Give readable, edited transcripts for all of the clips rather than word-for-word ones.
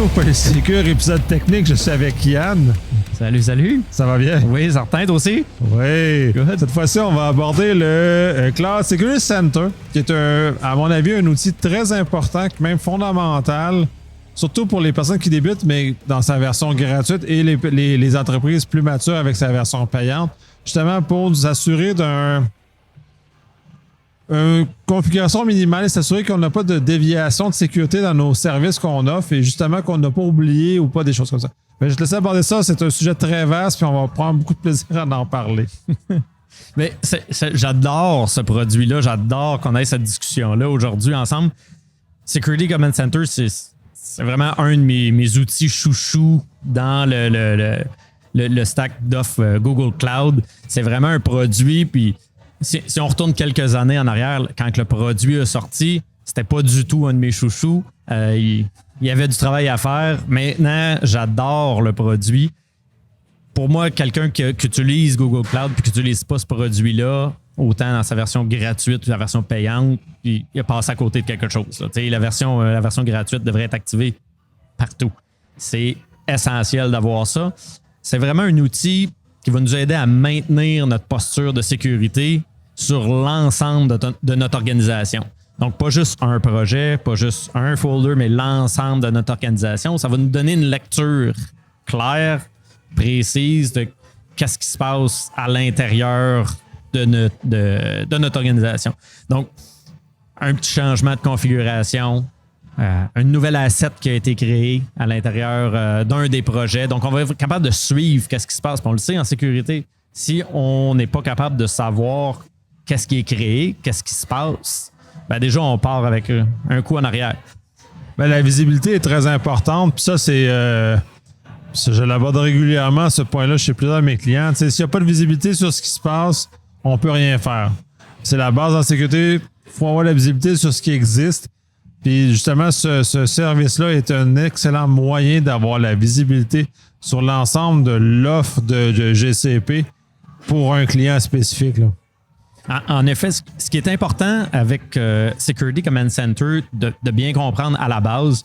au Polysécure, épisode technique. Je suis avec Yann. Salut, salut. Ça va bien? Oui, certain, toi aussi? Oui. Good. Cette fois-ci, on va aborder le Cloud Security Center, qui est, à mon avis, un outil très important, même fondamental, surtout pour les personnes qui débutent, mais dans sa version gratuite et les entreprises plus matures avec sa version payante, justement pour nous assurer une configuration minimale et s'assurer qu'on n'a pas de déviation de sécurité dans nos services qu'on offre et justement qu'on n'a pas oublié ou pas des choses comme ça. Mais je te laisse aborder ça, c'est un sujet très vaste puis on va prendre beaucoup de plaisir à en parler. Mais j'adore ce produit-là, j'adore qu'on ait cette discussion-là aujourd'hui ensemble. Security Command Center, c'est vraiment un de mes outils chouchous dans le stack d'offres Google Cloud. C'est vraiment un produit, puis si on retourne quelques années en arrière, quand le produit a sorti, c'était pas du tout un de mes chouchous. Il y avait du travail à faire. Maintenant, j'adore le produit. Pour moi, quelqu'un qui utilise Google Cloud et qui n'utilise pas ce produit-là, autant dans sa version gratuite ou la version payante, il a passé à côté de quelque chose. La version gratuite devrait être activée partout. C'est essentiel d'avoir ça. C'est vraiment un outil qui va nous aider à maintenir notre posture de sécurité sur l'ensemble de notre organisation. Donc, pas juste un projet, pas juste un folder, mais l'ensemble de notre organisation. Ça va nous donner une lecture claire, précise de qu'est-ce qui se passe à l'intérieur de notre organisation. Donc, un petit changement de configuration, un nouvel asset qui a été créé à l'intérieur d'un des projets. Donc, on va être capable de suivre qu'est-ce qui se passe. On le sait en sécurité. Si on n'est pas capable de savoir qu'est-ce qui est créé, qu'est-ce qui se passe, ben déjà, on part avec un coup en arrière. Ben, la visibilité est très importante. Puis ça, je l'aborde régulièrement, ce point-là, chez plusieurs de mes clients. S'il n'y a pas de visibilité sur ce qui se passe, on ne peut rien faire. C'est la base en sécurité. Il faut avoir la visibilité sur ce qui existe. Puis justement, ce service-là est un excellent moyen d'avoir la visibilité sur l'ensemble de l'offre de GCP pour un client spécifique, là. En effet, ce qui est important avec Security Command Center, de bien comprendre à la base,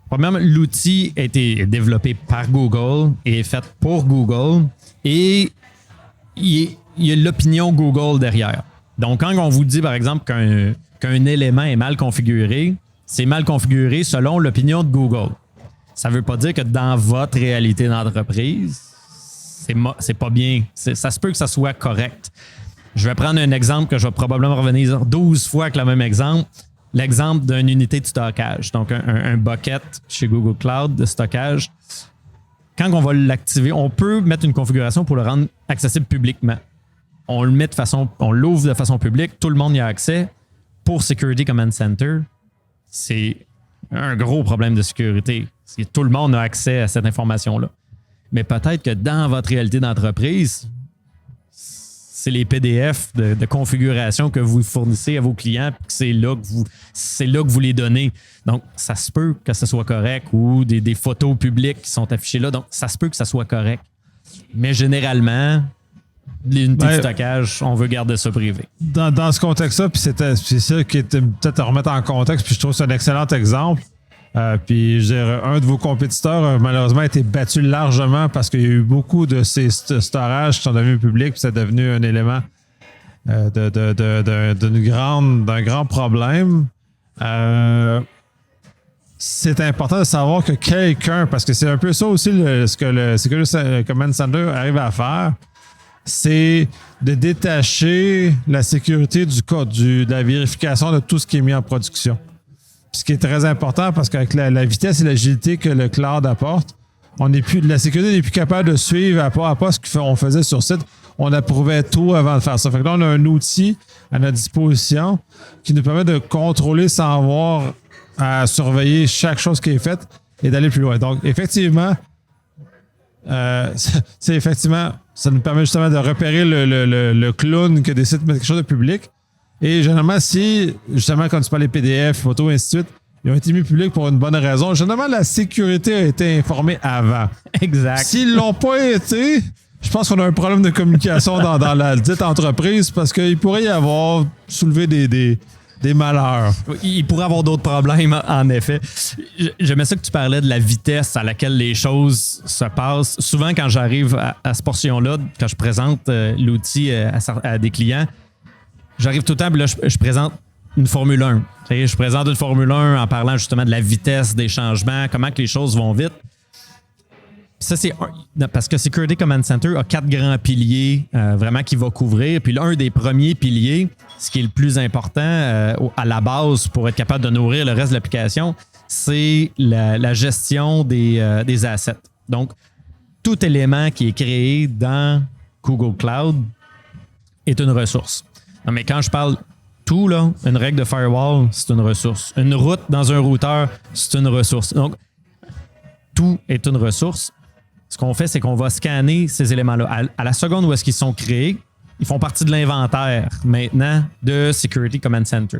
premièrement, l'outil a été développé par Google et est fait pour Google et il y a l'opinion Google derrière. Donc, quand on vous dit, par exemple, qu'un élément est mal configuré, c'est mal configuré selon l'opinion de Google. Ça ne veut pas dire que dans votre réalité d'entreprise, c'est pas bien. Ça se peut que ça soit correct. Je vais prendre un exemple que je vais probablement revenir 12 fois avec le même exemple. L'exemple d'une unité de stockage. Donc, un bucket chez Google Cloud de stockage. Quand on va l'activer, on peut mettre une configuration pour le rendre accessible publiquement. On l'ouvre de façon publique, tout le monde y a accès. Pour Security Command Center, c'est un gros problème de sécurité. Tout le monde a accès à cette information-là. Mais peut-être que dans votre réalité d'entreprise, c'est les PDF de configuration que vous fournissez à vos clients, puis c'est là que vous les donnez. Donc, ça se peut que ce soit correct ou des photos publiques qui sont affichées là. Donc, ça se peut que ça soit correct. Mais généralement, l'unité de stockage, on veut garder ça privé. Dans ce contexte-là, puis c'est ça qui est peut-être à remettre en contexte, puis je trouve que c'est un excellent exemple. Puis, je veux dire, un de vos compétiteurs malheureusement a été battu largement parce qu'il y a eu beaucoup de ces storages qui sont devenus publics, puis c'est devenu un élément d'un grand problème. C'est important de savoir que quelqu'un, parce que c'est un peu ça aussi ce que le Security Command Center arrive à faire, c'est de détacher la sécurité du code, de la vérification de tout ce qui est mis en production. Ce qui est très important parce qu'avec la vitesse et l'agilité que le cloud apporte, la sécurité n'est plus capable de suivre à pas ce qu'on faisait sur site. On approuvait tout avant de faire ça. Fait que là, on a un outil à notre disposition qui nous permet de contrôler sans avoir à surveiller chaque chose qui est faite et d'aller plus loin. Donc, effectivement, ça nous permet justement de repérer le clown qui décide de mettre quelque chose de public. Et généralement, si, justement, quand tu parles des PDF, photos, et ainsi de suite, ils ont été mis publics pour une bonne raison. Généralement, la sécurité a été informée avant. Exact. S'ils l'ont pas été, je pense qu'on a un problème de communication dans la dite entreprise parce qu'il pourrait y avoir soulevé des malheurs. Il pourrait avoir d'autres problèmes, en effet. J'aimais ça que tu parlais de la vitesse à laquelle les choses se passent. Souvent, quand j'arrive à cette portion-là, quand je présente l'outil à des clients, j'arrive tout le temps, puis là, je présente une Formule 1. Je présente une Formule 1 en parlant justement de la vitesse des changements, comment que les choses vont vite. Ça, c'est parce que Security Command Center a 4 grands piliers vraiment qu'il va couvrir. Puis l'un des premiers piliers, ce qui est le plus important à la base pour être capable de nourrir le reste de l'application, c'est la gestion des assets. Donc, tout élément qui est créé dans Google Cloud est une ressource. Non, mais quand je parle tout, là, une règle de firewall, c'est une ressource. Une route dans un routeur, c'est une ressource. Donc, tout est une ressource. Ce qu'on fait, c'est qu'on va scanner ces éléments-là. À la seconde où est-ce qu'ils sont créés, ils font partie de l'inventaire maintenant de Security Command Center.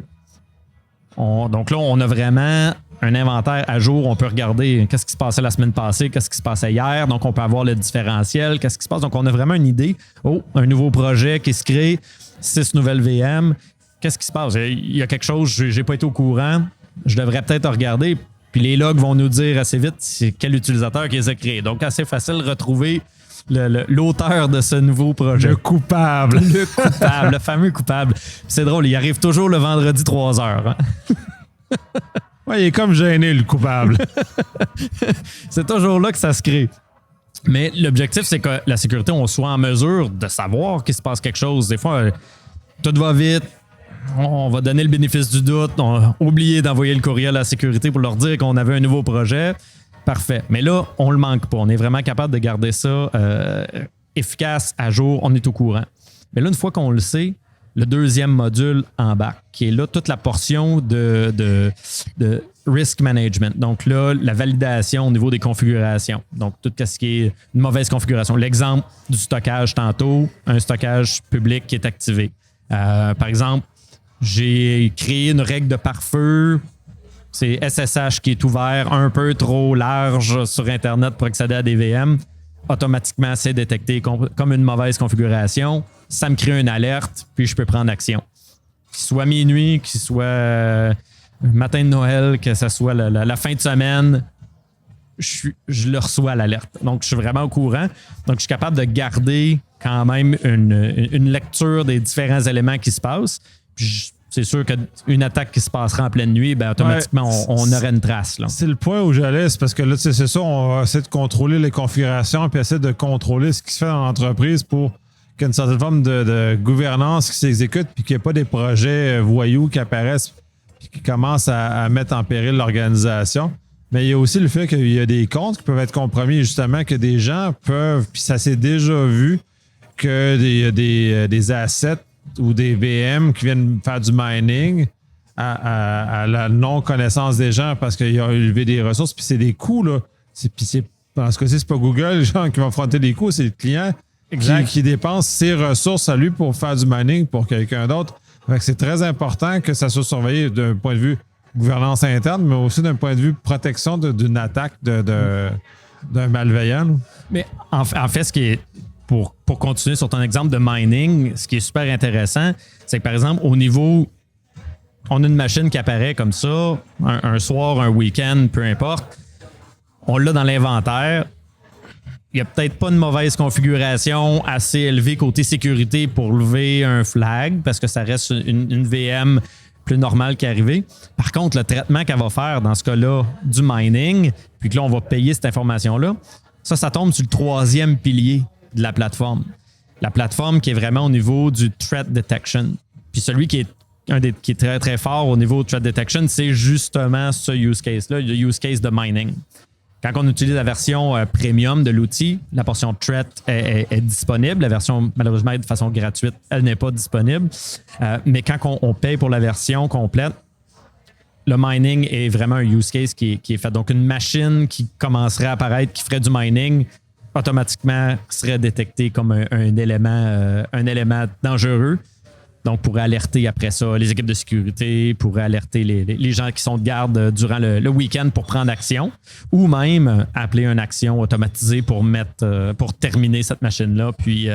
Donc là, on a vraiment un inventaire à jour. On peut regarder qu'est-ce qui se passait la semaine passée, qu'est-ce qui se passait hier. Donc, on peut avoir le différentiel, qu'est-ce qui se passe. Donc, on a vraiment une idée. Oh, un nouveau projet qui se crée, 6 nouvelles VM. Qu'est-ce qui se passe? Il y a quelque chose, je n'ai pas été au courant. Je devrais peut-être regarder. Puis les logs vont nous dire assez vite c'est quel utilisateur qui les a créés. Donc, assez facile de retrouver l'auteur de ce nouveau projet. Le coupable. Le coupable, le fameux coupable. Puis c'est drôle, il arrive toujours le vendredi 3h. Hein? Ouais, il est comme gêné, le coupable. C'est toujours là que ça se crée. Mais l'objectif, c'est que la sécurité, on soit en mesure de savoir qu'il se passe quelque chose. Des fois, tout va vite. On va donner le bénéfice du doute. On a oublié d'envoyer le courriel à la sécurité pour leur dire qu'on avait un nouveau projet. Parfait. Mais là, on le manque pas. On est vraiment capable de garder ça efficace, à jour. On est au courant. Mais là, une fois qu'on le sait, le deuxième module embarque, qui est là toute la portion de risk management. Donc là, la validation au niveau des configurations. Donc, tout ce qui est une mauvaise configuration. L'exemple du stockage tantôt, un stockage public qui est activé. Par exemple, j'ai créé une règle de pare-feu. C'est SSH qui est ouvert un peu trop large sur Internet pour accéder à des VM. Automatiquement, c'est détecté comme une mauvaise configuration. Ça me crée une alerte, puis je peux prendre action. Qu'il soit minuit, qu'il soit matin de Noël, que ce soit la fin de semaine, je le reçois à l'alerte. Donc, je suis vraiment au courant. Donc, je suis capable de garder quand même une lecture des différents éléments qui se passent. Puis c'est sûr qu'une attaque qui se passera en pleine nuit, ben automatiquement, on aurait une trace. Là. C'est le point où j'allais, c'est parce que là, c'est ça, on va essayer de contrôler les configurations puis essayer de contrôler ce qui se fait dans l'entreprise pour qu'il y ait une certaine forme de gouvernance qui s'exécute puis qu'il n'y ait pas des projets voyous qui apparaissent et qui commencent à mettre en péril l'organisation. Mais il y a aussi le fait qu'il y a des comptes qui peuvent être compromis, justement, que des gens peuvent, puis ça s'est déjà vu, que des assets ou des VM qui viennent faire du mining à la non-connaissance des gens parce qu'il a élevé des ressources, puis c'est des coûts, là. Dans ce cas-ci, c'est pas Google, les gens qui vont affronter des coûts, c'est le client qui dépense ses ressources à lui pour faire du mining pour quelqu'un d'autre. Fait que c'est très important que ça soit surveillé d'un point de vue gouvernance interne, mais aussi d'un point de vue protection d'une attaque d'un malveillant. Là. Mais en fait, ce qui est pour continuer sur ton exemple de mining, ce qui est super intéressant, c'est que par exemple, au niveau, on a une machine qui apparaît comme ça, un soir, un week-end, peu importe, on l'a dans l'inventaire. Il n'y a peut-être pas une mauvaise configuration assez élevée côté sécurité pour lever un flag, parce que ça reste une VM plus normale qui est arrivée. Par contre, le traitement qu'elle va faire dans ce cas-là du mining, puis que là, on va payer cette information-là, ça tombe sur le troisième pilier de la plateforme. La plateforme qui est vraiment au niveau du threat detection. Puis celui qui est qui est très, très fort au niveau de threat detection, c'est justement ce use case-là, le use case de mining. Quand on utilise la version premium de l'outil, la portion threat est disponible. La version, malheureusement, de façon gratuite, elle n'est pas disponible. Mais quand on paye pour la version complète, le mining est vraiment un use case qui est fait. Donc, une machine qui commencerait à apparaître, qui ferait du mining, automatiquement serait détectée comme un élément dangereux. Donc, pourrait alerter après ça les équipes de sécurité, pourrait alerter les gens qui sont de garde durant le week-end pour prendre action, ou même appeler une action automatisée pour terminer cette machine-là, puis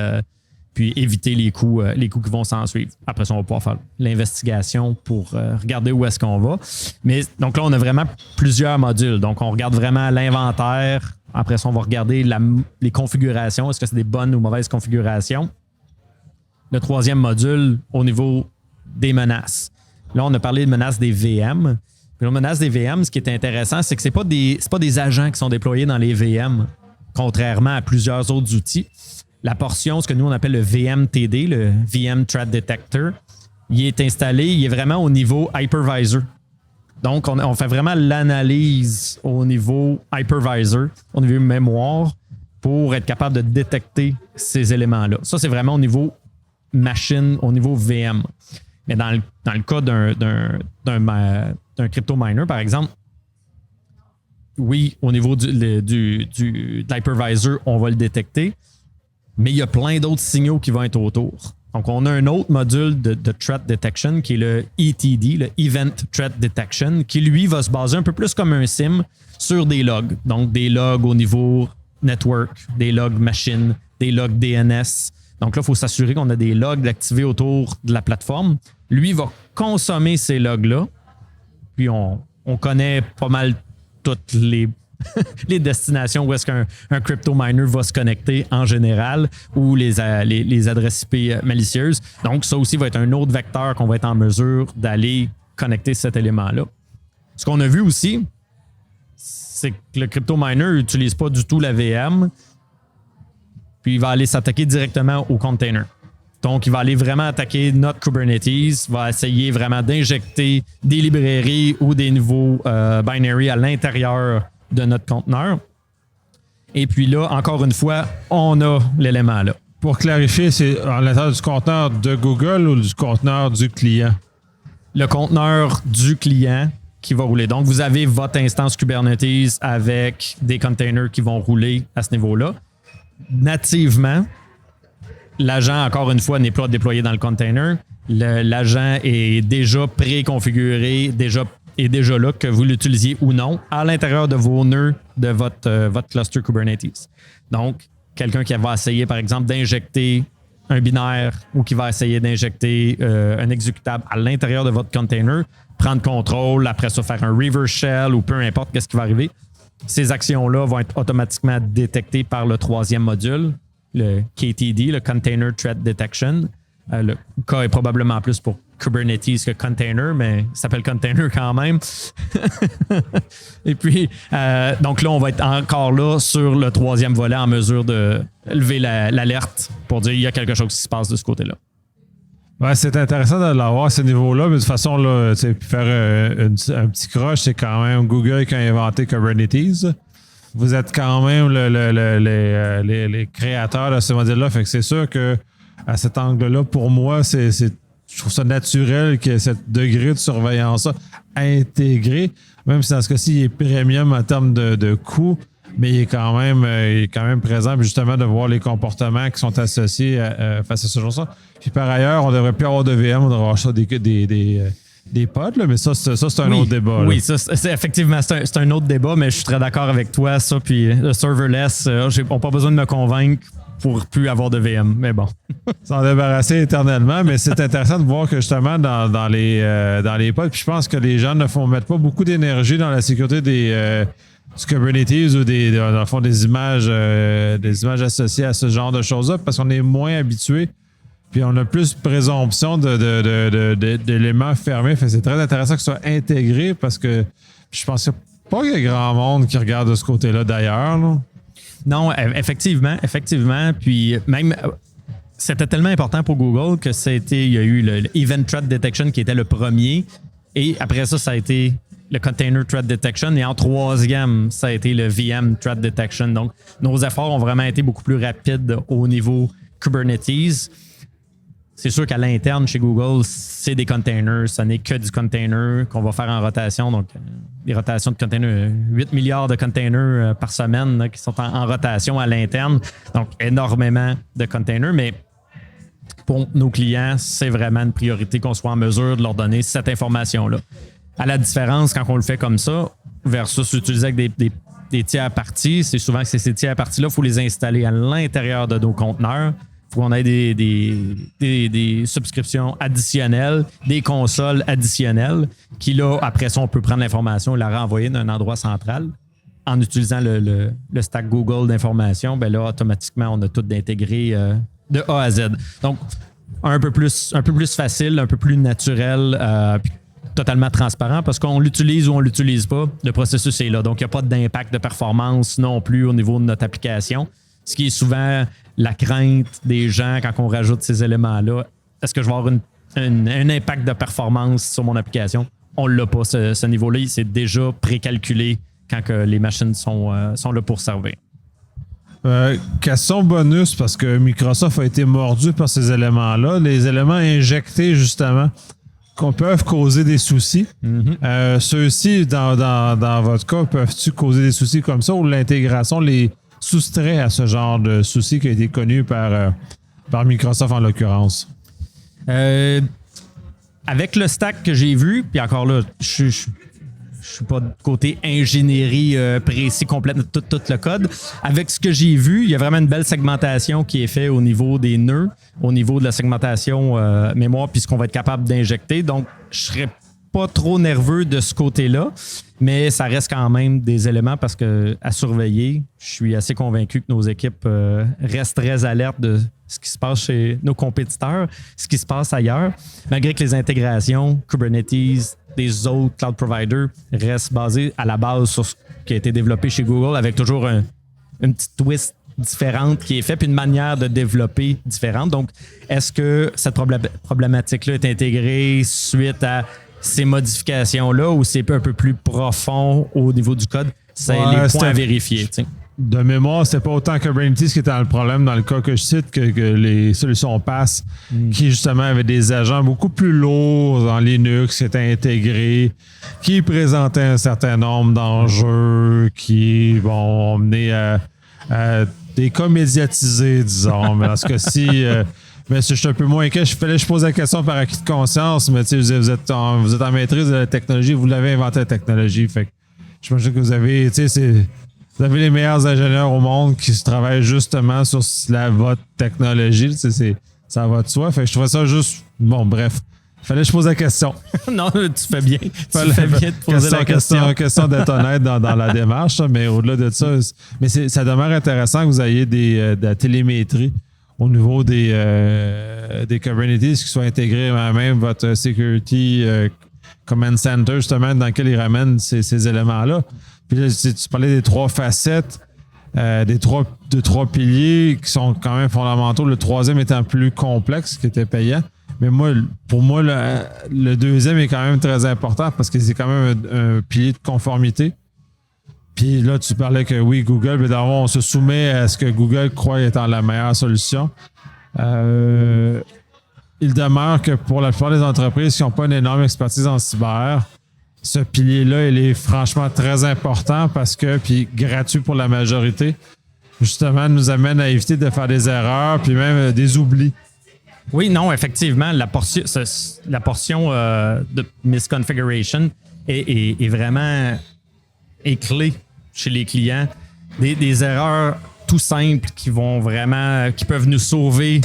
puis éviter les coûts qui vont s'en suivre. Après ça, on va pouvoir faire l'investigation pour regarder où est-ce qu'on va. Mais donc là, on a vraiment plusieurs modules. Donc, on regarde vraiment l'inventaire. Après ça, on va regarder les configurations. Est-ce que c'est des bonnes ou mauvaises configurations? Le troisième module, au niveau des menaces. Là, on a parlé de menaces des VM. Puis la menace des VM, ce qui est intéressant, c'est que c'est pas des agents qui sont déployés dans les VM, contrairement à plusieurs autres outils. La portion, ce que nous on appelle le VMTD, le VM Threat Detector, il est installé, il est vraiment au niveau hypervisor. Donc, on fait vraiment l'analyse au niveau hypervisor, au niveau mémoire, pour être capable de détecter ces éléments-là. Ça, c'est vraiment au niveau machine, au niveau VM. Mais dans le cas d'un crypto miner, par exemple, oui, au niveau de l'hypervisor, on va le détecter, mais il y a plein d'autres signaux qui vont être autour. Donc, on a un autre module de threat detection qui est le ETD, le Event Threat Detection, qui lui va se baser un peu plus comme un SIM sur des logs. Donc, des logs au niveau network, des logs machine, des logs DNS. Donc là, il faut s'assurer qu'on a des logs activés autour de la plateforme. Lui va consommer ces logs-là. Puis on connaît pas mal toutes les destinations où est-ce qu'un crypto miner va se connecter en général ou les adresses IP malicieuses. Donc, ça aussi va être un autre vecteur qu'on va être en mesure d'aller connecter cet élément-là. Ce qu'on a vu aussi, c'est que le crypto miner n'utilise pas du tout la VM, puis il va aller s'attaquer directement au container. Donc, il va aller vraiment attaquer notre Kubernetes, va essayer vraiment d'injecter des librairies ou des nouveaux binaries à l'intérieur de notre conteneur. Et puis là, encore une fois, on a l'élément là. Pour clarifier, c'est à l'intérieur du conteneur de Google ou du conteneur du client? Le conteneur du client qui va rouler. Donc, vous avez votre instance Kubernetes avec des containers qui vont rouler à ce niveau-là. Nativement, l'agent, encore une fois, n'est pas déployé dans le container. L'agent est déjà préconfiguré, est déjà là, que vous l'utilisiez ou non, à l'intérieur de vos nœuds de votre cluster Kubernetes. Donc, quelqu'un qui va essayer, par exemple, d'injecter un binaire ou qui va essayer d'injecter un exécutable à l'intérieur de votre container, prendre contrôle, après ça, faire un reverse shell ou peu importe qu'est-ce qui va arriver. Ces actions-là vont être automatiquement détectées par le troisième module, le KTD, le Container Threat Detection. Le K est probablement plus pour Kubernetes que container, mais il s'appelle container quand même. Et puis, donc là, on va être encore là sur le troisième volet en mesure de lever l'alerte pour dire qu'il y a quelque chose qui se passe de ce côté-là. Ouais, c'est intéressant de l'avoir à ce niveau-là, mais de toute façon, là, faire un petit croche, c'est quand même Google qui a inventé Kubernetes. Vous êtes quand même les créateurs de ce modèle-là, fait que c'est sûr que à cet angle-là, pour moi, je trouve ça naturel qu'il y ait ce degré de surveillance-là intégré, même si dans ce cas-ci, il est premium en termes de coût, mais il est quand même présent, puis justement, de voir les comportements qui sont associés face à ce genre-là. Puis par ailleurs, on ne devrait plus avoir de VM, on devrait avoir ça des pods, là, mais ça, c'est un autre débat. Oui, ça, effectivement, c'est un autre débat, mais je suis très d'accord avec toi. Ça, puis le serverless, on n'a pas besoin de me convaincre pour plus avoir de VM, mais bon. S'en débarrasser éternellement, mais c'est intéressant de voir que justement dans les pods, puis je pense que les gens ne mettent pas beaucoup d'énergie dans la sécurité du Kubernetes ou dans le fond, des images associées à ce genre de choses-là, parce qu'on est moins habitué. Puis on a plus présomption d'éléments fermés. Fait que c'est très intéressant que ce soit intégré parce que je pense pas qu'il y a grand monde qui regarde de ce côté-là d'ailleurs. Là. Non, effectivement. Puis même, c'était tellement important pour Google que il y a eu le Event Threat Detection qui était le premier. Et après ça, ça a été le Container Threat Detection. Et en troisième, ça a été le VM Threat Detection. Donc, nos efforts ont vraiment été beaucoup plus rapides au niveau Kubernetes. C'est sûr qu'à l'interne, chez Google, c'est des containers. Ce n'est que du container qu'on va faire en rotation. Donc, des rotations de containers, 8 milliards de containers par semaine là, qui sont en rotation à l'interne. Donc, énormément de containers. Mais pour nos clients, c'est vraiment une priorité qu'on soit en mesure de leur donner cette information-là. À la différence, quand on le fait comme ça, versus utiliser avec des tiers parties, c'est souvent que ces tiers parties-là, il faut les installer à l'intérieur de nos conteneurs. Il faut qu'on ait des subscriptions additionnelles, des consoles additionnelles, qui là, après ça, on peut prendre l'information et la renvoyer d'un endroit central. En utilisant le stack Google d'information, ben là, automatiquement, on a tout intégré de A à Z. Donc, un peu plus facile, un peu plus naturel, puis totalement transparent parce qu'on l'utilise ou on ne l'utilise pas. Le processus est là. Donc, il n'y a pas d'impact de performance non plus au niveau de notre application. Ce qui est souvent la crainte des gens quand on rajoute ces éléments-là. Est-ce que je vais avoir un impact de performance sur mon application? On ne l'a pas, ce niveau-là. C'est déjà précalculé quand que les machines sont là pour servir. Question bonus, parce que Microsoft a été mordu par ces éléments-là. Les éléments injectés, justement, qu'on peuvent causer des soucis. Mm-hmm. Ceux-ci, dans votre cas, peuvent-ils causer des soucis comme ça ou l'intégration les soustrait à ce genre de soucis qui a été connu par Microsoft en l'occurrence? Avec le stack que j'ai vu, puis encore là, je suis pas de côté ingénierie précis, complète, tout le code. Avec ce que j'ai vu, il y a vraiment une belle segmentation qui est faite au niveau des nœuds, au niveau de la segmentation mémoire, puis ce qu'on va être capable d'injecter. Donc, je serais pas trop nerveux de ce côté-là, mais ça reste quand même des éléments parce que à surveiller. Je suis assez convaincu que nos équipes restent très alertes de ce qui se passe chez nos compétiteurs, ce qui se passe ailleurs, malgré que les intégrations Kubernetes des autres cloud providers restent basées à la base sur ce qui a été développé chez Google avec toujours une petite twist différente qui est faite puis une manière de développer différente. Donc, est-ce que cette problématique-là est intégrée suite à ces modifications-là ou c'est un peu plus profond au niveau du code? C'est les points à vérifier. T'sais. De mémoire, c'était pas autant Kubernetes qui était le problème dans le cas que je cite que les solutions PaaS qui justement avaient des agents beaucoup plus lourds en Linux qui étaient intégrés, qui présentaient un certain nombre d'enjeux qui vont mener à des cas médiatisés, disons. Mais dans ce cas-ci, mais je suis un peu moins inquiet. Je pose la question par acquis de conscience, mais vous êtes en maîtrise de la technologie, vous l'avez inventé la technologie. Fait que j'imagine que vous avez les meilleurs ingénieurs au monde qui travaillent justement sur votre technologie. Ça va de soi. Fait que je trouvais ça juste... Bon, bref. Fallait que je pose la question. Non, tu fais bien. Tu fais bien de poser la question. Question d'être honnête dans la démarche, mais au-delà de ça, mais ça demeure intéressant que vous ayez de la télémétrie au niveau des Kubernetes qui soient intégrés à même votre Security Command Center, justement, dans lequel ils ramènent ces éléments-là. Puis là, tu parlais des trois facettes, des trois piliers qui sont quand même fondamentaux. Le troisième étant plus complexe, qui était payant. Mais pour moi, le deuxième est quand même très important parce que c'est quand même un pilier de conformité. Puis là, tu parlais que oui, Google, mais d'abord, on se soumet à ce que Google croit étant la meilleure solution. Il demeure que pour la plupart des entreprises qui n'ont pas une énorme expertise en cyber, ce pilier-là, il est franchement très important parce que, puis gratuit pour la majorité, justement, nous amène à éviter de faire des erreurs puis même des oublis. Oui, non, effectivement, la portion de misconfiguration est vraiment clé chez les clients. Des erreurs tout simples qui peuvent nous sauver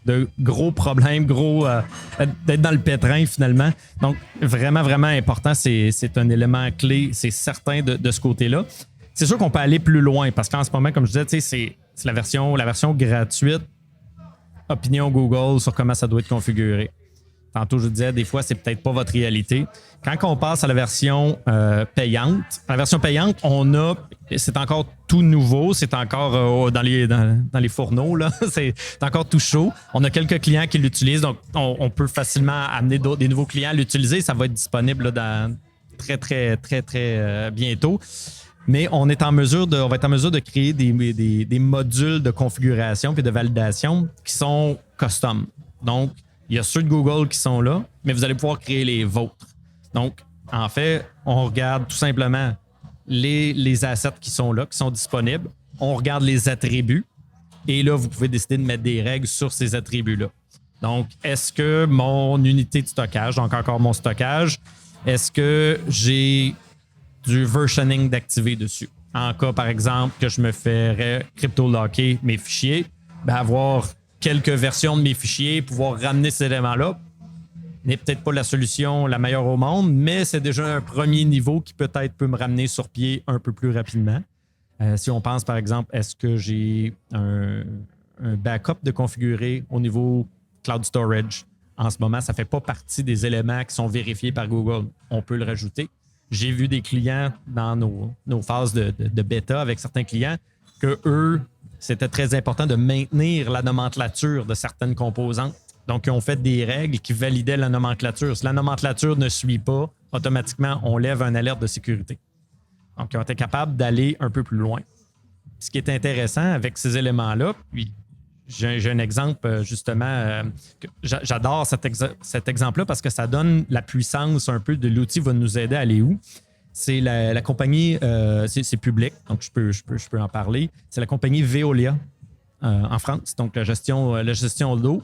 de gros problèmes, d'être dans le pétrin finalement. Donc, vraiment, vraiment important. C'est un élément clé, c'est certain de ce côté-là. C'est sûr qu'on peut aller plus loin parce qu'en ce moment, comme je disais, c'est la version gratuite. Opinion Google sur comment ça doit être configuré. Tantôt, je disais, des fois, c'est peut-être pas votre réalité. Quand on passe à la version payante, c'est encore tout nouveau, c'est encore dans les fourneaux, là. C'est encore tout chaud. On a quelques clients qui l'utilisent, donc on peut facilement amener des nouveaux clients à l'utiliser. Ça va être disponible là, dans très, très, très, très bientôt. Mais on va être en mesure de créer des modules de configuration et de validation qui sont custom. Donc, il y a ceux de Google qui sont là, mais vous allez pouvoir créer les vôtres. Donc, en fait, on regarde tout simplement les assets qui sont là, qui sont disponibles. On regarde les attributs. Et là, vous pouvez décider de mettre des règles sur ces attributs-là. Donc, est-ce que mon unité de stockage, donc encore mon stockage, est-ce que j'ai du versioning d'activer dessus? En cas, par exemple, que je me ferais crypto-locker mes fichiers, avoir quelques versions de mes fichiers, pouvoir ramener ces éléments-là n'est peut-être pas la solution la meilleure au monde, mais c'est déjà un premier niveau qui peut-être peut me ramener sur pied un peu plus rapidement. Si on pense, par exemple, est-ce que j'ai un backup de configurer au niveau cloud storage? En ce moment, ça ne fait pas partie des éléments qui sont vérifiés par Google. On peut le rajouter. J'ai vu des clients dans nos phases de bêta avec certains clients que eux, c'était très important de maintenir la nomenclature de certaines composantes. Donc, ils ont fait des règles qui validaient la nomenclature. Si la nomenclature ne suit pas, automatiquement, on lève un alerte de sécurité. Donc, ils ont été capables d'aller un peu plus loin. Ce qui est intéressant avec ces éléments-là, puis j'ai un exemple, justement, j'adore cet exemple-là parce que ça donne la puissance un peu de l'outil va nous aider à aller où. C'est la compagnie, c'est public, donc je peux en parler. C'est la compagnie Veolia en France, donc la gestion d'eau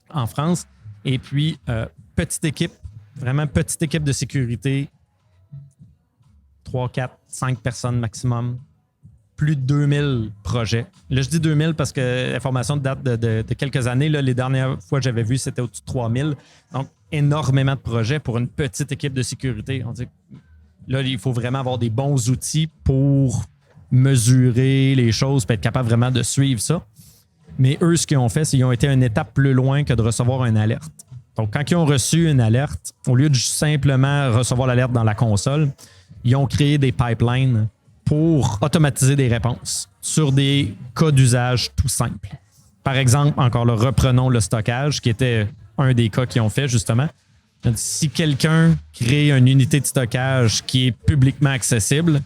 en France. Et puis, petite équipe, vraiment petite équipe de sécurité, 3, 4, 5 personnes maximum. Plus de 2000 projets. Là, je dis 2000 parce que l'information date de quelques années. Là, les dernières fois que j'avais vu, c'était au-dessus de 3000. Donc, énormément de projets pour une petite équipe de sécurité. On dit, là, il faut vraiment avoir des bons outils pour mesurer les choses et être capable vraiment de suivre ça. Mais eux, ce qu'ils ont fait, c'est qu'ils ont été une étape plus loin que de recevoir une alerte. Donc, quand ils ont reçu une alerte, au lieu de simplement recevoir l'alerte dans la console, ils ont créé des pipelines pour automatiser des réponses sur des cas d'usage tout simples. Par exemple, encore là, reprenons le stockage, qui était un des cas qu'ils ont fait, justement. Si quelqu'un crée une unité de stockage qui est publiquement accessible,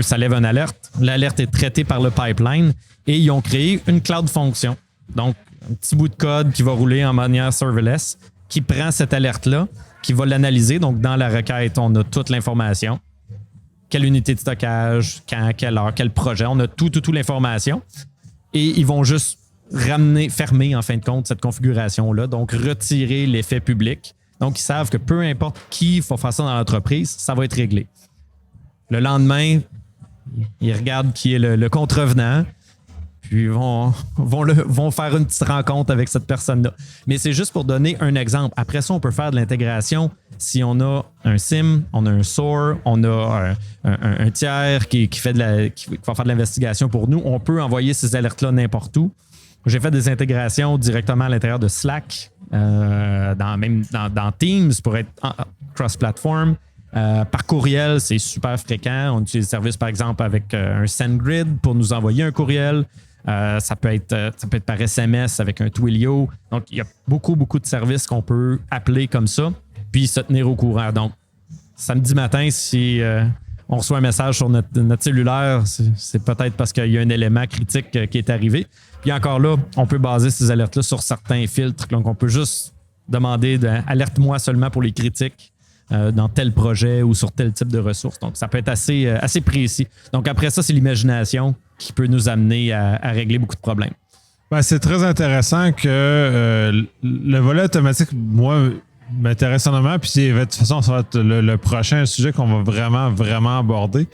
ça lève une alerte. L'alerte est traitée par le pipeline et ils ont créé une cloud function. Donc, un petit bout de code qui va rouler en manière serverless, qui prend cette alerte-là, qui va l'analyser. Donc, dans la requête, on a toute l'information. Quelle unité de stockage, quand, quelle heure, quel projet. On a toute l'information. Et ils vont juste fermer en fin de compte cette configuration-là. Donc, retirer l'effet public. Donc, ils savent que peu importe qui va faire ça dans l'entreprise, ça va être réglé. Le lendemain, ils regardent qui est le contrevenant. Puis ils vont faire une petite rencontre avec cette personne-là. Mais c'est juste pour donner un exemple. Après ça, on peut faire de l'intégration. Si on a un SIM, on a un SOAR, on a un tiers qui va faire de l'investigation pour nous, on peut envoyer ces alertes-là n'importe où. J'ai fait des intégrations directement à l'intérieur de Slack, dans Teams pour être cross-platform. Par courriel, c'est super fréquent. On utilise le service, par exemple, avec un SendGrid pour nous envoyer un courriel. Ça peut être par SMS avec un Twilio. Donc, il y a beaucoup de services qu'on peut appeler comme ça, puis se tenir au courant. Donc, samedi matin, si on reçoit un message sur notre cellulaire, c'est peut-être parce qu'il y a un élément critique qui est arrivé. Puis encore là, on peut baser ces alertes-là sur certains filtres. Donc, on peut juste demander alerte-moi seulement pour les critiques dans tel projet ou sur tel type de ressources. Donc, ça peut être assez précis. Donc, après ça, c'est l'imagination qui peut nous amener à régler beaucoup de problèmes. Ben, c'est très intéressant que le volet automatique, moi, m'intéresse énormément. Puis, de toute façon, ça va être le prochain sujet qu'on va vraiment aborder.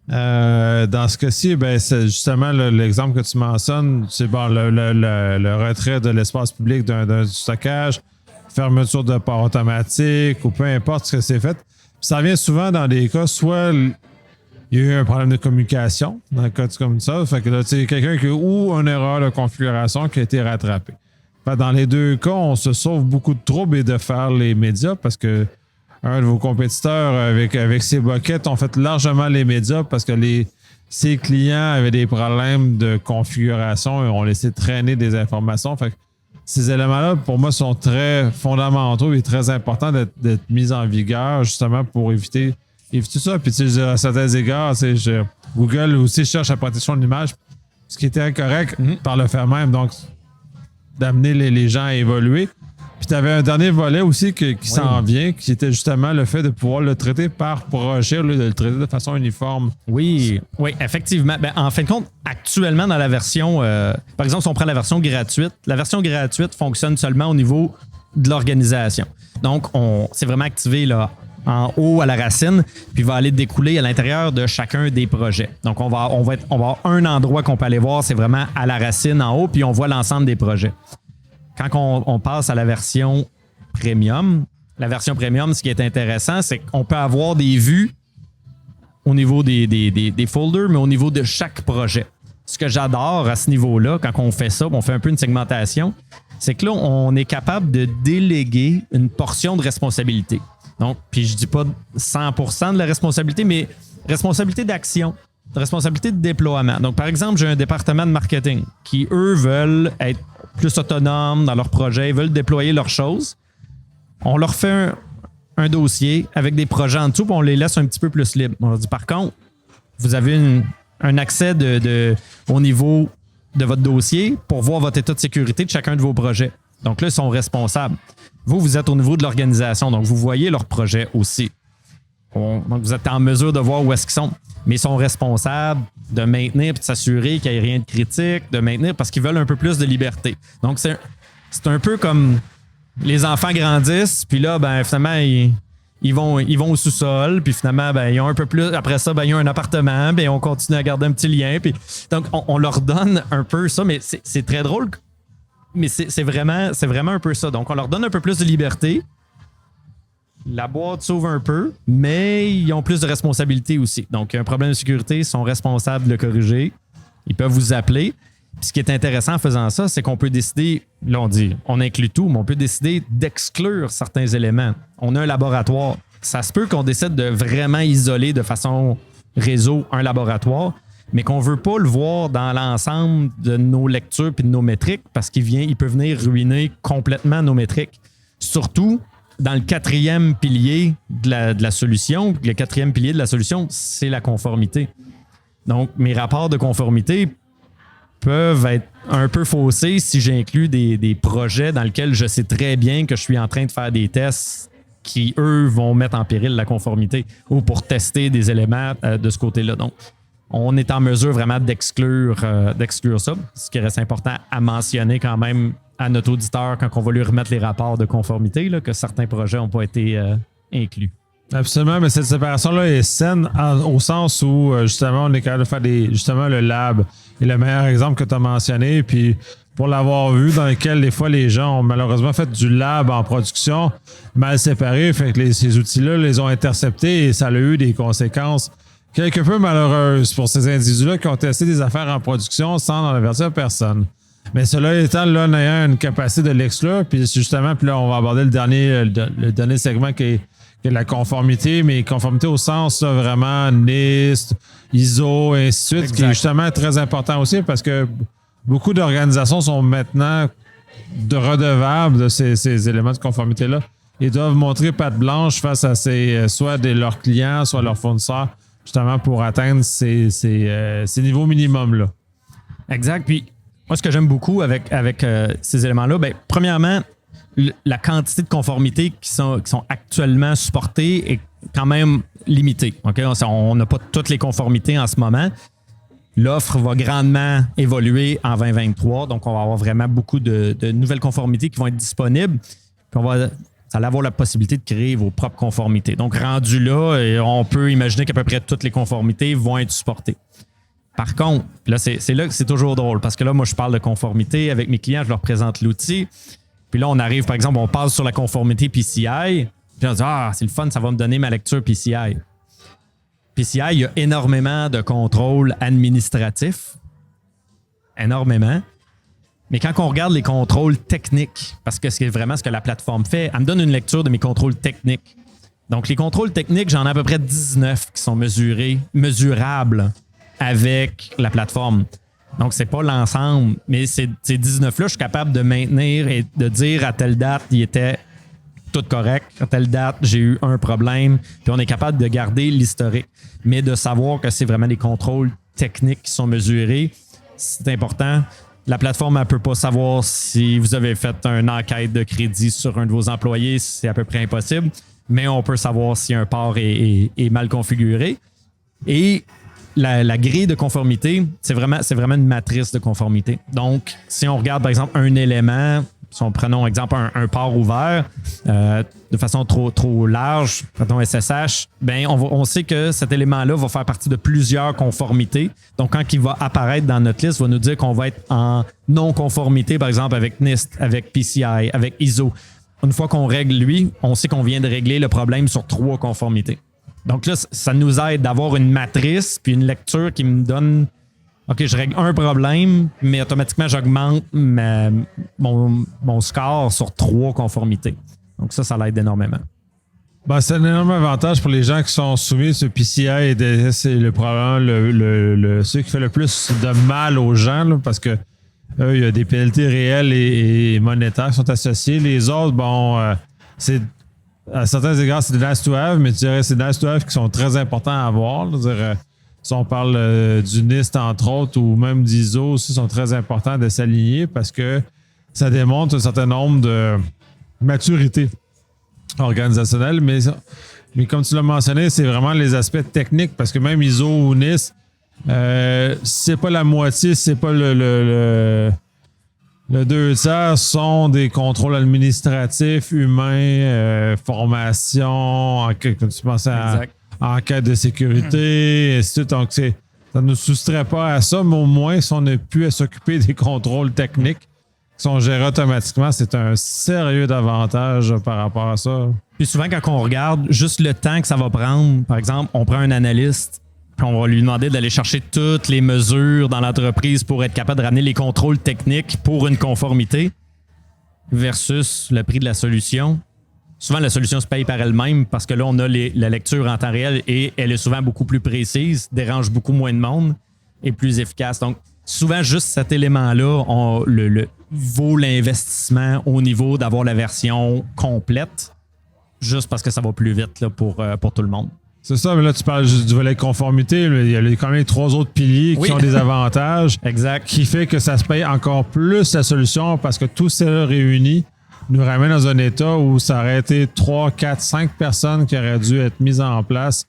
Dans ce cas-ci, ben, c'est justement l'exemple que tu mentionnes, c'est bon, le retrait de l'espace public d'un stockage, fermeture de port automatique ou peu importe ce que c'est fait. Puis ça revient souvent dans des cas, soit il y a eu un problème de communication dans le cas comme ça, fait que là, tu sais, quelqu'un qui a ou une erreur de configuration qui a été rattrapée. Fait, dans les deux cas, on se sauve beaucoup de troubles et de faire les médias parce que un de vos compétiteurs avec ses buckets ont fait largement les médias parce que ses clients avaient des problèmes de configuration et ont laissé traîner des informations. Fait que ces éléments-là, pour moi, sont très fondamentaux et très importants d'être mis en vigueur justement pour éviter ça. Puis, tu sais, à certains égards, Google aussi cherche la protection de l'image, ce qui était incorrect par le fait même. Donc, d'amener les gens à évoluer. Puis, tu avais un dernier volet aussi qui s'en vient, qui était justement le fait de pouvoir le traiter par projet au lieu de le traiter de façon uniforme. Oui, effectivement. Ben, en fin de compte, actuellement, dans la version, par exemple, si on prend la version gratuite fonctionne seulement au niveau de l'organisation. Donc, c'est vraiment activé là, en haut à la racine, puis va aller découler à l'intérieur de chacun des projets. Donc, on va avoir un endroit qu'on peut aller voir, c'est vraiment à la racine en haut, puis on voit l'ensemble des projets. Quand on passe à la version premium, ce qui est intéressant, c'est qu'on peut avoir des vues au niveau des folders, mais au niveau de chaque projet. Ce que j'adore à ce niveau-là, quand on fait ça, on fait un peu une segmentation, c'est que là, on est capable de déléguer une portion de responsabilité. Donc, puis je dis pas 100% de la responsabilité, mais responsabilité d'action, responsabilité de déploiement. Donc, par exemple, j'ai un département de marketing qui, eux, veulent être plus autonomes dans leur projet, ils veulent déployer leurs choses. On leur fait un dossier avec des projets en dessous, puis on les laisse un petit peu plus libres. On leur dit, par contre, vous avez un accès au niveau de votre dossier pour voir votre état de sécurité de chacun de vos projets. Donc là, ils sont responsables. Vous êtes au niveau de l'organisation, donc vous voyez leurs projets aussi. Donc vous êtes en mesure de voir où est-ce qu'ils sont. Mais ils sont responsables de maintenir et de s'assurer qu'il n'y ait rien de critique, de maintenir parce qu'ils veulent un peu plus de liberté. Donc c'est un peu comme les enfants grandissent, puis là, ben finalement, ils vont au sous-sol, puis finalement, ben, ils ont un peu plus. Après ça, ben, ils ont un appartement, puis on continue à garder un petit lien. Puis, donc, on leur donne un peu ça, mais c'est très drôle. Mais c'est vraiment un peu ça. Donc, on leur donne un peu plus de liberté. La boîte s'ouvre un peu, mais ils ont plus de responsabilité aussi. Donc, un problème de sécurité, ils sont responsables de le corriger. Ils peuvent vous appeler. Puis ce qui est intéressant en faisant ça, c'est qu'on peut décider, là on inclut tout, mais on peut décider d'exclure certains éléments. On a un laboratoire. Ça se peut qu'on décide de vraiment isoler de façon réseau un laboratoire, mais qu'on ne veut pas le voir dans l'ensemble de nos lectures et de nos métriques parce qu'il peut venir ruiner complètement nos métriques. Surtout dans le quatrième pilier de la solution. Le quatrième pilier de la solution, c'est la conformité. Donc, mes rapports de conformité peuvent être un peu faussés si j'inclus des projets dans lesquels je sais très bien que je suis en train de faire des tests qui, eux, vont mettre en péril la conformité ou pour tester des éléments de ce côté-là. Donc, on est en mesure vraiment d'exclure ça, ce qui reste important à mentionner quand même à notre auditeur quand on va lui remettre les rapports de conformité, là, que certains projets n'ont pas été inclus. Absolument, mais cette séparation-là est saine au sens où, justement, on est capable de faire justement, le lab est le meilleur exemple que tu as mentionné. Puis, pour l'avoir vu, dans lequel, des fois, les gens ont malheureusement fait du lab en production mal séparé. Fait que ces outils-là les ont interceptés et ça a eu des conséquences quelque peu malheureuses pour ces individus-là qui ont testé des affaires en production sans en avertir personne. Mais cela étant, là, en ayant une capacité de l'exclure, puis justement, puis là, on va aborder le dernier segment qui est la conformité, mais conformité au sens là, vraiment NIST, ISO, et ainsi de suite, qui est justement très important aussi parce que beaucoup d'organisations sont maintenant redevables de ces éléments de conformité-là et doivent montrer patte blanche face à soit leurs clients, soit leurs fournisseurs, justement pour atteindre ces niveaux minimums-là. Exact. Puis, moi, ce que j'aime beaucoup avec ces éléments-là, bien, premièrement, la quantité de conformités qui sont actuellement supportées est quand même limitée. Okay? On n'a pas toutes les conformités en ce moment. L'offre va grandement évoluer en 2023, donc on va avoir vraiment beaucoup de nouvelles conformités qui vont être disponibles. Puis vous allez avoir la possibilité de créer vos propres conformités. Donc, rendu là, on peut imaginer qu'à peu près toutes les conformités vont être supportées. Par contre, là, c'est là que c'est toujours drôle parce que là, moi, je parle de conformité avec mes clients, je leur présente l'outil. Puis là, on arrive, par exemple, on passe sur la conformité PCI. Puis on dit, c'est le fun, ça va me donner ma lecture PCI. PCI, il y a énormément de contrôles administratifs. Énormément. Mais quand on regarde les contrôles techniques, parce que c'est vraiment ce que la plateforme fait, elle me donne une lecture de mes contrôles techniques. Donc, les contrôles techniques, j'en ai à peu près 19 qui sont mesurables avec la plateforme. Donc, c'est pas l'ensemble, mais ces 19-là, je suis capable de maintenir et de dire à telle date, il était tout correct. À telle date, j'ai eu un problème. Puis on est capable de garder l'historique. Mais de savoir que c'est vraiment des contrôles techniques qui sont mesurés, c'est important. La plateforme ne peut pas savoir si vous avez fait une enquête de crédit sur un de vos employés. C'est à peu près impossible. Mais on peut savoir si un port est mal configuré. Et la grille de conformité, c'est vraiment une matrice de conformité. Donc, si on regarde, par exemple, un élément Si on prenons exemple un port ouvert de façon trop large, prenons SSH, ben on sait que cet élément-là va faire partie de plusieurs conformités. Donc, quand il va apparaître dans notre liste, il va nous dire qu'on va être en non-conformité, par exemple, avec NIST, avec PCI, avec ISO. Une fois qu'on règle lui, on sait qu'on vient de régler le problème sur 3 conformités. Donc là, ça nous aide d'avoir une matrice puis une lecture qui me donne OK, je règle un problème, mais automatiquement, j'augmente mon score sur 3 conformités. Donc ça l'aide énormément. Ben, c'est un énorme avantage pour les gens qui sont soumis à ce PCI et DSS, c'est le probablement ceux qui fait le plus de mal aux gens là, parce que il y a des pénalités réelles et monétaires qui sont associées. Les autres, bon, c'est à certains égards, c'est des nice to have, mais tu dirais c'est des nice to have qui sont très importants à avoir. Là, si on parle du NIST, entre autres, ou même d'ISO, aussi, sont très importants de s'aligner parce que ça démontre un certain nombre de maturité organisationnelle. Mais comme tu l'as mentionné, c'est vraiment les aspects techniques parce que même ISO ou NIST, c'est pas la moitié, c'est pas le 2/3 sont des contrôles administratifs, humains, formation, comme tu pensais à enquête de sécurité, et ainsi de suite. Donc, ça ne nous soustrait pas à ça, mais au moins, si on n'a plus à s'occuper des contrôles techniques qui sont gérés automatiquement, c'est un sérieux avantage par rapport à ça. Puis souvent, quand on regarde juste le temps que ça va prendre, par exemple, on prend un analyste, puis on va lui demander d'aller chercher toutes les mesures dans l'entreprise pour être capable de ramener les contrôles techniques pour une conformité versus le prix de la solution. Souvent, la solution se paye par elle-même parce que là, on a la lecture en temps réel et elle est souvent beaucoup plus précise, dérange beaucoup moins de monde et plus efficace. Donc, souvent, juste cet élément-là vaut l'investissement au niveau d'avoir la version complète juste parce que ça va plus vite là, pour tout le monde. C'est ça, mais là, tu parles juste du volet conformité. Il y a quand même 3 autres piliers qui ont des avantages. Exact. Qui fait que ça se paye encore plus la solution parce que tout ça réuni nous ramène dans un état où ça aurait été 3, 4, 5 personnes qui auraient dû être mises en place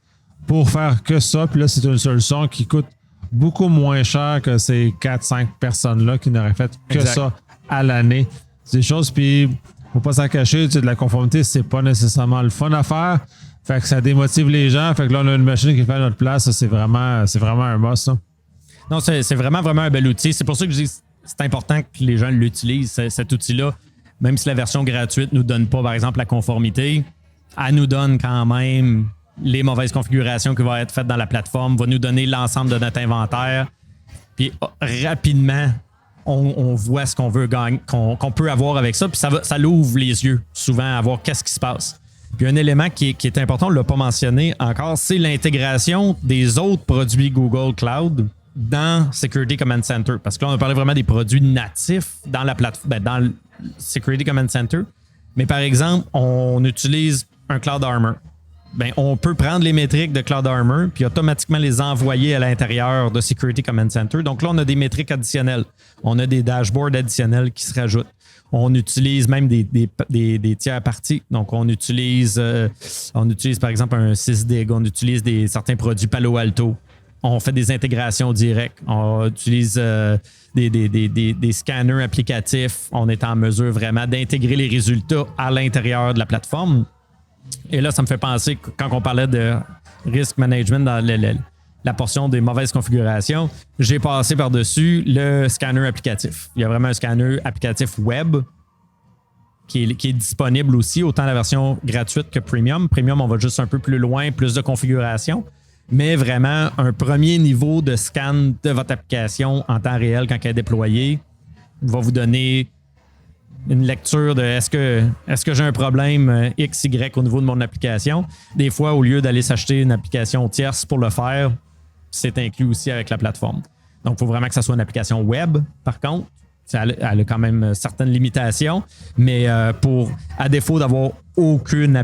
pour faire que ça. Puis là, c'est une solution qui coûte beaucoup moins cher que ces 4, 5 personnes-là qui n'auraient fait que ça à l'année. C'est des choses, puis faut pas s'en cacher, de la conformité, c'est pas nécessairement le fun à faire. Fait que ça démotive les gens. Fait que là, on a une machine qui fait à notre place. C'est vraiment un must. Ça. Non, c'est vraiment un bel outil. C'est pour ça que je dis c'est important que les gens l'utilisent, cet outil-là. Même si la version gratuite ne nous donne pas, par exemple, la conformité, elle nous donne quand même les mauvaises configurations qui vont être faites dans la plateforme, va nous donner l'ensemble de notre inventaire. Puis rapidement, on voit ce qu'on veut gagner, qu'on peut avoir avec ça. Puis ça l'ouvre les yeux souvent à voir qu'est-ce qui se passe. Puis un élément qui est important, on ne l'a pas mentionné encore, c'est l'intégration des autres produits Google Cloud dans Security Command Center. Parce que là, on a parlé vraiment des produits natifs dans la plateforme, dans le Security Command Center. Mais par exemple, on utilise un Cloud Armor. Ben, on peut prendre les métriques de Cloud Armor puis automatiquement les envoyer à l'intérieur de Security Command Center. Donc là, on a des métriques additionnelles. On a des dashboards additionnels qui se rajoutent. On utilise même des tiers parties. Donc, on utilise par exemple un Sysdig, on utilise certains produits Palo Alto. On fait des intégrations directes. On utilise des scanners applicatifs. On est en mesure vraiment d'intégrer les résultats à l'intérieur de la plateforme. Et là, ça me fait penser, quand on parlait de risk management dans la portion des mauvaises configurations, j'ai passé par-dessus le scanner applicatif. Il y a vraiment un scanner applicatif web qui est disponible aussi, autant la version gratuite que Premium. Premium, on va juste un peu plus loin, plus de configuration, mais vraiment un premier niveau de scan de votre application en temps réel quand elle est déployée va vous donner une lecture de est-ce que j'ai un problème X, Y au niveau de mon application. Des fois, au lieu d'aller s'acheter une application tierce pour le faire, c'est inclus aussi avec la plateforme. Donc, il faut vraiment que ça soit une application web, par contre. Elle a quand même certaines limitations, mais à défaut d'avoir aucune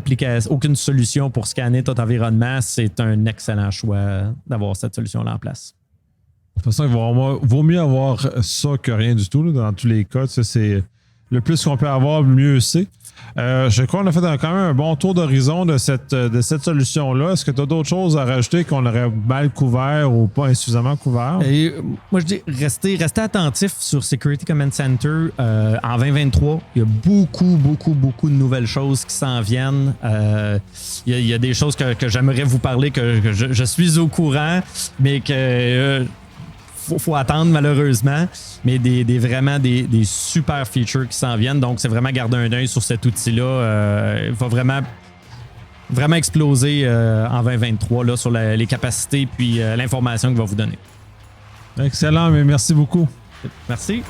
solution pour scanner ton environnement, c'est un excellent choix d'avoir cette solution-là en place. De toute façon, il vaut mieux avoir ça que rien du tout, là, dans tous les cas. C'est le plus qu'on peut avoir, mieux c'est. Je crois qu'on a fait quand même un bon tour d'horizon de cette solution-là. Est-ce que tu as d'autres choses à rajouter qu'on aurait mal couvert ou pas insuffisamment couvert? Et, moi, je dis, restez attentifs sur Security Command Center. En 2023, il y a beaucoup de nouvelles choses qui s'en viennent. Il y a des choses que j'aimerais vous parler, que je suis au courant, mais que... faut attendre malheureusement, mais vraiment des super features qui s'en viennent. Donc, c'est vraiment garder un œil sur cet outil-là. Il va vraiment exploser en 2023 là, sur les capacités puis l'information qu'il va vous donner. Excellent, mais merci beaucoup. Merci.